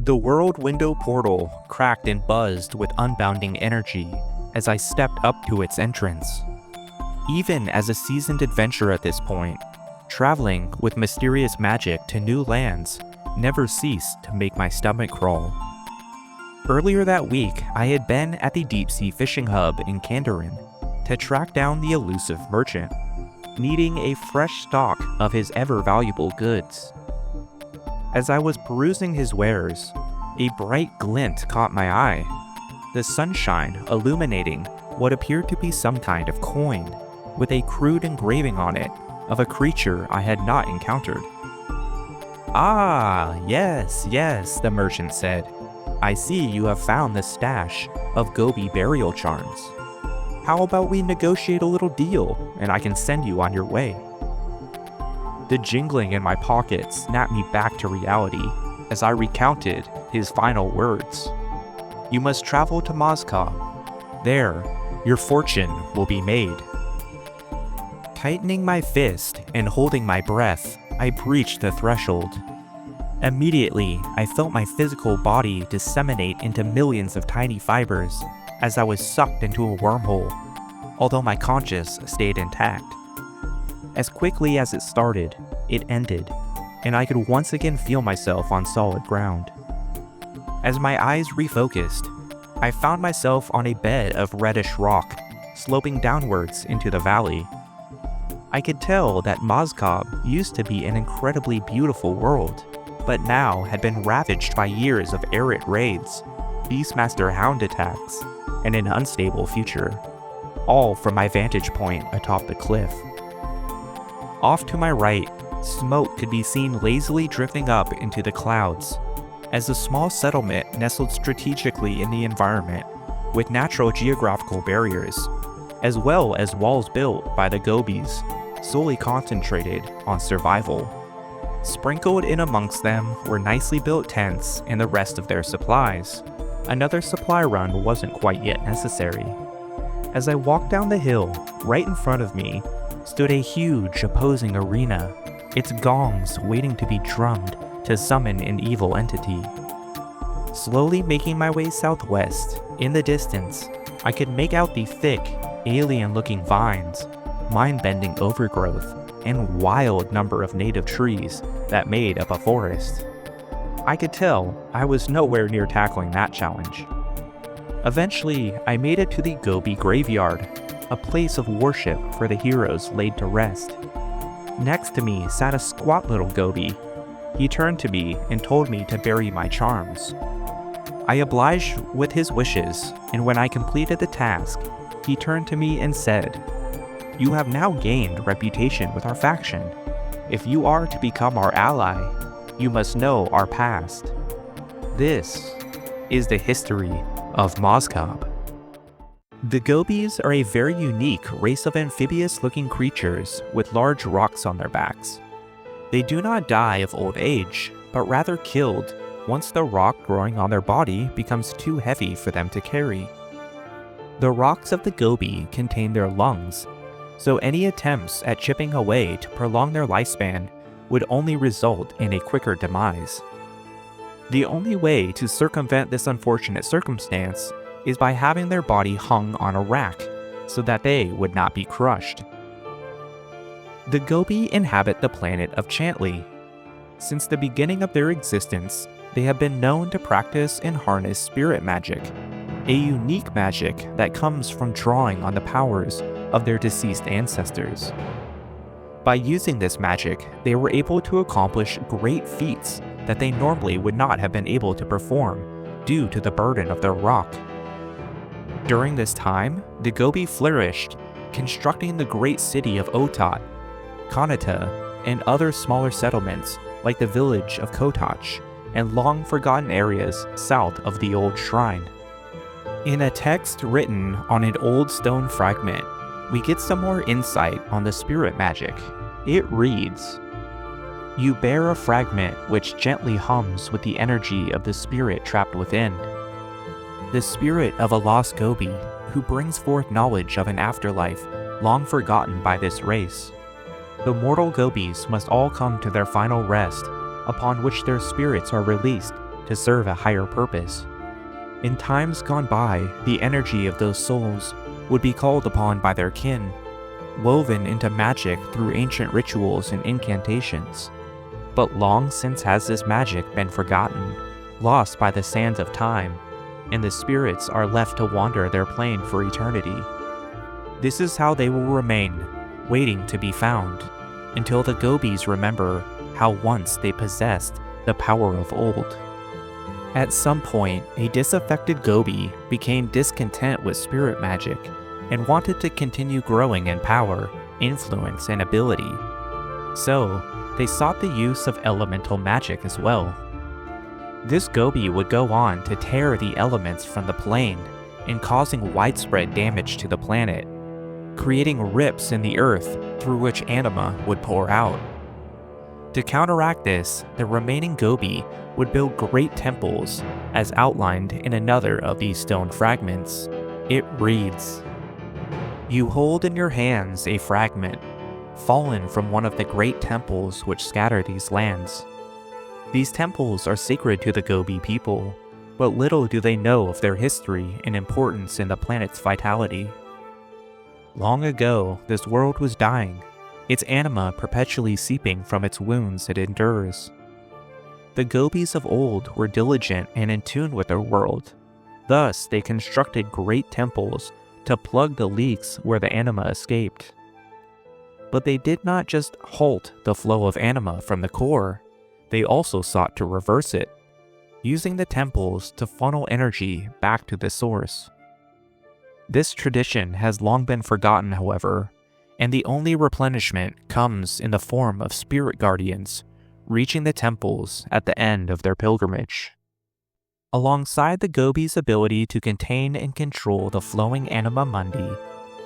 The world window portal cracked and buzzed with unbounding energy as I stepped up to its entrance. Even as a seasoned adventurer at this point, traveling with mysterious magic to new lands never ceased to make my stomach crawl. Earlier that week, I had been at the deep-sea fishing hub in Kandarin to track down the elusive merchant, needing a fresh stock of his ever-valuable goods. As I was perusing his wares, a bright glint caught my eye, the sunshine illuminating what appeared to be some kind of coin, with a crude engraving on it of a creature I had not encountered. "Ah, yes, the merchant said. "I see you have found the stash of Goebie burial charms. How about we negotiate a little deal, and I can send you on your way?" The jingling in my pocket snapped me back to reality as I recounted his final words. "You must travel to Mazcab. There, your fortune will be made." Tightening my fist and holding my breath, I breached the threshold. Immediately, I felt my physical body disseminate into millions of tiny fibers as I was sucked into a wormhole, although my conscience stayed intact. As quickly as it started, it ended, and I could once again feel myself on solid ground. As my eyes refocused, I found myself on a bed of reddish rock, sloping downwards into the valley. I could tell that Mazcab used to be an incredibly beautiful world, but now had been ravaged by years of errant raids, Beastmaster hound attacks, and an unstable future, all from my vantage point atop the cliff. Off to my right, smoke could be seen lazily drifting up into the clouds, as a small settlement nestled strategically in the environment, with natural geographical barriers, as well as walls built by the Goebies, solely concentrated on survival. Sprinkled in amongst them were nicely built tents and the rest of their supplies. Another supply run wasn't quite yet necessary. As I walked down the hill, right in front of me stood a huge opposing arena, its gongs waiting to be drummed to summon an evil entity. Slowly making my way southwest, in the distance, I could make out the thick, alien-looking vines, mind-bending overgrowth, and wild number of native trees that made up a forest. I could tell I was nowhere near tackling that challenge. Eventually, I made it to the Goebie graveyard, a place of worship for the heroes laid to rest. Next to me sat a squat little Goebie. He turned to me and told me to bury my charms. I obliged with his wishes, and when I completed the task, he turned to me and said, "You have now gained reputation with our faction. If you are to become our ally, you must know our past." This is the history of Mazcab. The Goebies are a very unique race of amphibious-looking creatures with large rocks on their backs. They do not die of old age, but rather killed once the rock growing on their body becomes too heavy for them to carry. The rocks of the Goebie contain their lungs, so any attempts at chipping away to prolong their lifespan would only result in a quicker demise. The only way to circumvent this unfortunate circumstance is by having their body hung on a rack, so that they would not be crushed. The Goebie inhabit the planet of Chantli. Since the beginning of their existence, they have been known to practice and harness spirit magic, a unique magic that comes from drawing on the powers of their deceased ancestors. By using this magic, they were able to accomplish great feats that they normally would not have been able to perform due to the burden of their rock. During this time, the Goebie flourished, constructing the great city of Otot, Kanata, and other smaller settlements like the village of Kotach and long-forgotten areas south of the old shrine. In a text written on an old stone fragment, we get some more insight on the spirit magic. It reads, "You bear a fragment which gently hums with the energy of the spirit trapped within. The spirit of a lost Goebie who brings forth knowledge of an afterlife long forgotten by this race. The mortal Goebies must all come to their final rest, upon which their spirits are released to serve a higher purpose. In times gone by, the energy of those souls would be called upon by their kin, woven into magic through ancient rituals and incantations. But long since has this magic been forgotten, lost by the sands of time, and the spirits are left to wander their plane for eternity. This is how they will remain, waiting to be found, until the Goebies remember how once they possessed the power of old. At some point, a disaffected Goebie became discontent with spirit magic and wanted to continue growing in power, influence, and ability. So, they sought the use of elemental magic as well. This Goebie would go on to tear the elements from the plane and causing widespread damage to the planet, creating rips in the earth through which anima would pour out. To counteract this, the remaining Goebie would build great temples, as outlined in another of these stone fragments. It reads, "You hold in your hands a fragment, fallen from one of the great temples which scatter these lands. These temples are sacred to the Goebie people, but little do they know of their history and importance in the planet's vitality. Long ago, this world was dying, its anima perpetually seeping from its wounds it endures. The Goebies of old were diligent and in tune with their world. Thus, they constructed great temples to plug the leaks where the anima escaped. But they did not just halt the flow of anima from the core, they also sought to reverse it, using the temples to funnel energy back to the source. This tradition has long been forgotten, however, and the only replenishment comes in the form of spirit guardians reaching the temples at the end of their pilgrimage. Alongside the Goebie's ability to contain and control the flowing anima mundi,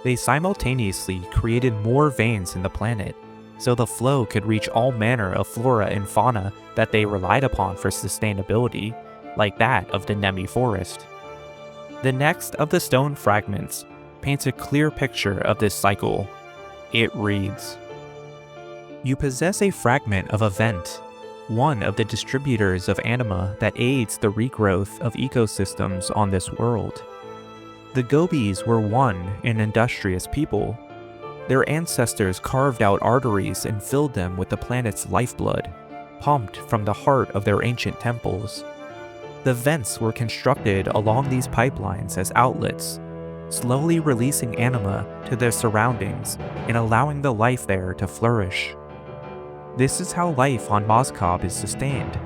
they simultaneously created more veins in the planet, so the flow could reach all manner of flora and fauna that they relied upon for sustainability, like that of the Nemi forest. The next of the stone fragments paints a clear picture of this cycle. It reads, "You possess a fragment of a vent, one of the distributors of anima that aids the regrowth of ecosystems on this world. The Goebies were one and industrious people. Their ancestors carved out arteries and filled them with the planet's lifeblood, pumped from the heart of their ancient temples. The vents were constructed along these pipelines as outlets, slowly releasing anima to their surroundings and allowing the life there to flourish. This is how life on Mazcab is sustained,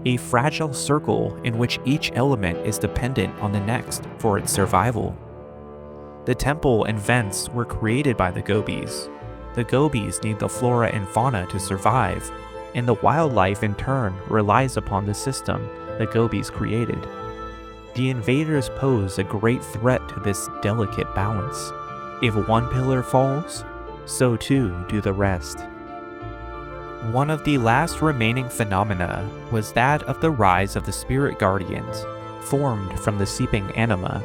a fragile circle in which each element is dependent on the next for its survival. The temple and vents were created by the Goebies. The Goebies need the flora and fauna to survive, and the wildlife in turn relies upon the system the Goebies created. The invaders pose a great threat to this delicate balance. If one pillar falls, so too do the rest." One of the last remaining phenomena was that of the rise of the spirit guardians, formed from the seeping anima.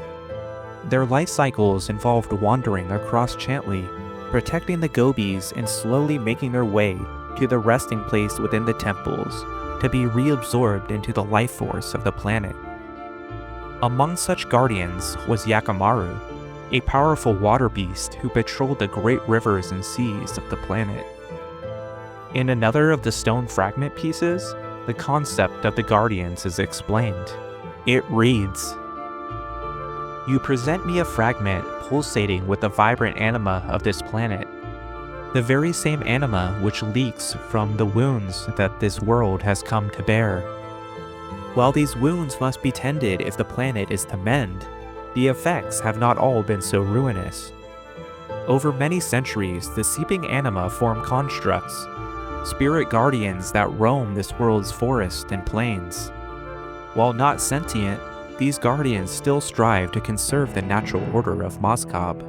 Their life cycles involved wandering across Chantli, protecting the Goebies and slowly making their way to the resting place within the temples to be reabsorbed into the life force of the planet. Among such guardians was Yakamaru, a powerful water beast who patrolled the great rivers and seas of the planet. In another of the stone fragment pieces, the concept of the guardians is explained. It reads, "You present me a fragment pulsating with the vibrant anima of this planet, the very same anima which leaks from the wounds that this world has come to bear. While these wounds must be tended if the planet is to mend, the effects have not all been so ruinous. Over many centuries, the seeping anima form constructs, spirit guardians that roam this world's forests and plains. While not sentient, these guardians still strive to conserve the natural order of Mazcab,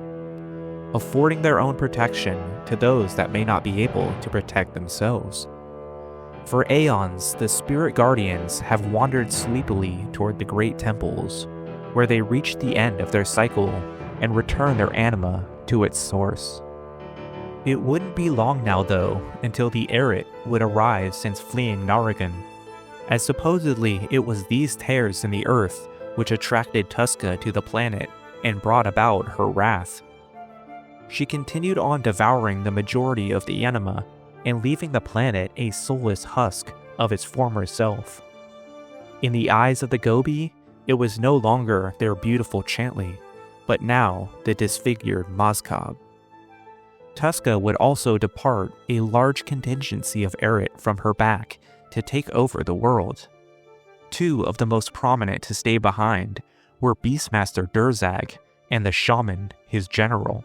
affording their own protection to those that may not be able to protect themselves. For aeons, the spirit guardians have wandered sleepily toward the great temples, where they reach the end of their cycle and return their anima to its source. It wouldn't be long now, though, until the Erit would arrive since fleeing Naragan. as supposedly it was these tears in the earth which attracted Tuska to the planet and brought about her wrath. She continued on devouring the majority of the anima and leaving the planet a soulless husk of its former self. In the eyes of the Goebie, it was no longer their beautiful Chantli, but now the disfigured Mazcab. Tuska would also depart a large contingency of Eret from her back to take over the world. Two of the most prominent to stay behind were Beastmaster Durzag and the Shaman, his general.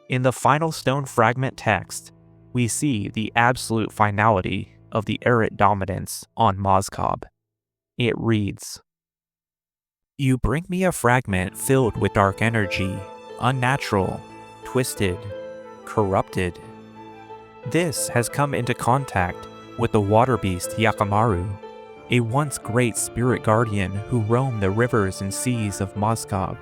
In the final stone fragment text, we see the absolute finality of the Eret dominance on Mazcab. It reads, "You bring me a fragment filled with dark energy, unnatural, twisted, corrupted. This has come into contact with the water beast Yakamaru, a once great spirit guardian who roamed the rivers and seas of Mazcab.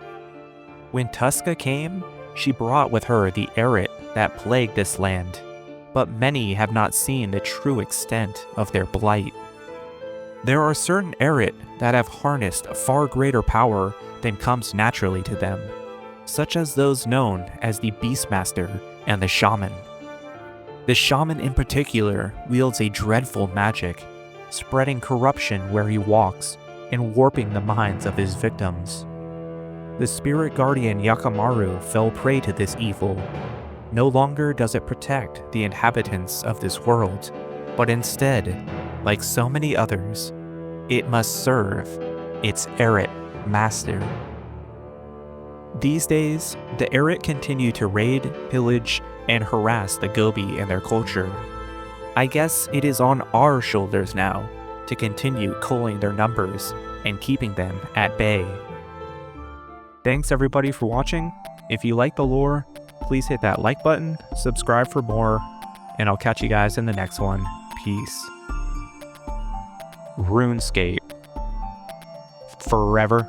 When Tuska came, she brought with her the Eret that plagued this land, but many have not seen the true extent of their blight. There are certain Eret that have harnessed far greater power than comes naturally to them, such as those known as the Beastmaster and the Shaman. The Shaman in particular wields a dreadful magic, spreading corruption where he walks and warping the minds of his victims. The spirit guardian Yakamaru fell prey to this evil. No longer does it protect the inhabitants of this world, but instead, like so many others, it must serve its Eret master." These days, the Eret continue to raid, pillage, and harass the Goebie and their culture. I guess it is on our shoulders now to continue culling their numbers and keeping them at bay. Thanks everybody for watching. If you like the lore, please hit that like button, subscribe for more, and I'll catch you guys in the next one. Peace. RuneScape. Forever.